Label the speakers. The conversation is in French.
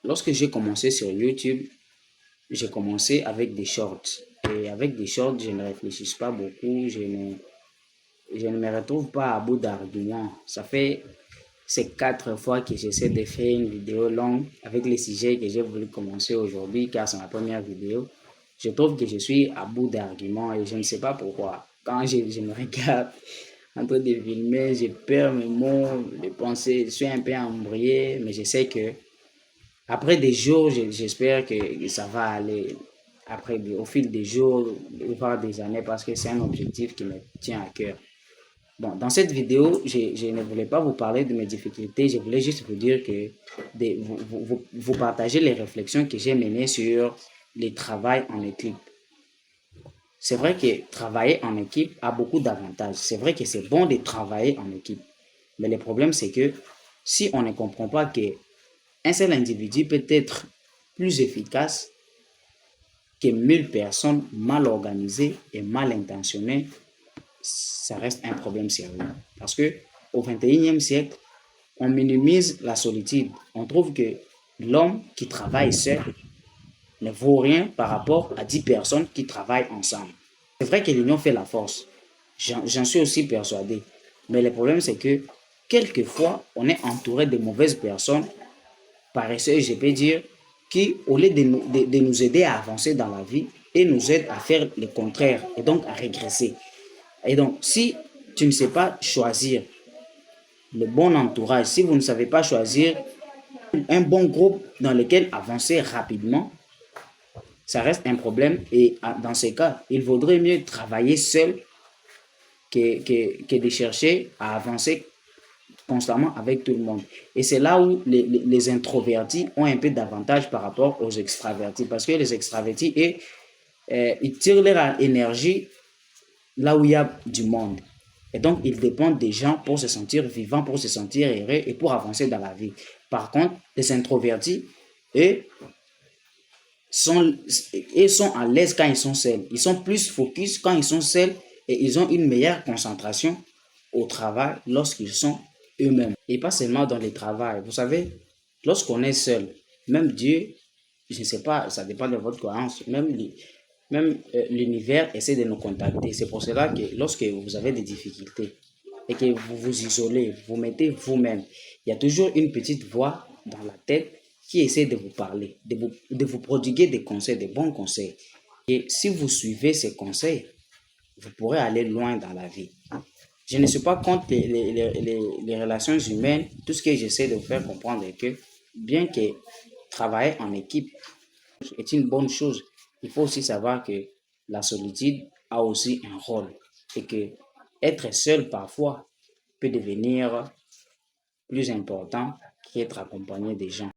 Speaker 1: Lorsque j'ai commencé sur YouTube, j'ai commencé avec des shorts. Et avec des shorts, je ne réfléchis pas beaucoup, je ne me retrouve pas à bout d'arguments. Ça fait ces 4 fois que j'essaie de faire une vidéo longue avec les sujets que j'ai voulu commencer aujourd'hui, car c'est ma première vidéo. Je trouve que je suis à bout d'arguments et je ne sais pas pourquoi. Quand je me regarde en train de filmer, je perds mes mots, les pensées, je suis un peu embrouillé, mais je sais que après des jours, j'espère que ça va aller. Après, au fil des jours, voire des années, parce que c'est un objectif qui me tient à cœur. Bon, dans cette vidéo, je ne voulais pas vous parler de mes difficultés, je voulais juste vous dire que vous partagez les réflexions que j'ai menées sur le travail en équipe. C'est vrai que travailler en équipe a beaucoup d'avantages. C'est vrai que c'est bon de travailler en équipe. Mais le problème, c'est que si on ne comprend pas qu'un seul individu peut être plus efficace que 1000 personnes mal organisées et mal intentionnées, ça reste un problème sérieux. Parce que au 21e siècle, on minimise la solitude. On trouve que l'homme qui travaille seul ne vaut rien par rapport à 10 personnes qui travaillent ensemble. C'est vrai que l'union fait la force. J'en suis aussi persuadé. Mais le problème, c'est que quelquefois, on est entouré de mauvaises personnes, paresseuses, je peux dire, qui, au lieu de nous aider à avancer dans la vie, et nous aident à faire le contraire et donc à régresser. Et donc, si tu ne sais pas choisir le bon entourage, si vous ne savez pas choisir un bon groupe dans lequel avancer rapidement, ça reste un problème. Et dans ces cas, il vaudrait mieux travailler seul que de chercher à avancer constamment avec tout le monde. Et c'est là où les introvertis ont un peu d'avantage par rapport aux extravertis. Parce que les extravertis, ils tirent leur énergie là où il y a du monde. Et donc, ils dépendent des gens pour se sentir vivants, pour se sentir heureux et pour avancer dans la vie. Par contre, les introvertis, eux, sont à l'aise quand ils sont seuls. Ils sont plus focus quand ils sont seuls et ils ont une meilleure concentration au travail lorsqu'ils sont eux-mêmes. Et pas seulement dans le travail. Vous savez, lorsqu'on est seul, même Dieu, je ne sais pas, ça dépend de votre croyance, même l'univers essaie de nous contacter. C'est pour cela que lorsque vous avez des difficultés et que vous vous isolez, vous mettez vous-même, il y a toujours une petite voix dans la tête qui essaie de vous parler, de vous prodiguer des conseils, des bons conseils. Et si vous suivez ces conseils, vous pourrez aller loin dans la vie. Je ne suis pas contre les relations humaines. Tout ce que j'essaie de vous faire comprendre est que bien que travailler en équipe est une bonne chose, il faut aussi savoir que la solitude a aussi un rôle et que être seul parfois peut devenir plus important qu'être accompagné des gens.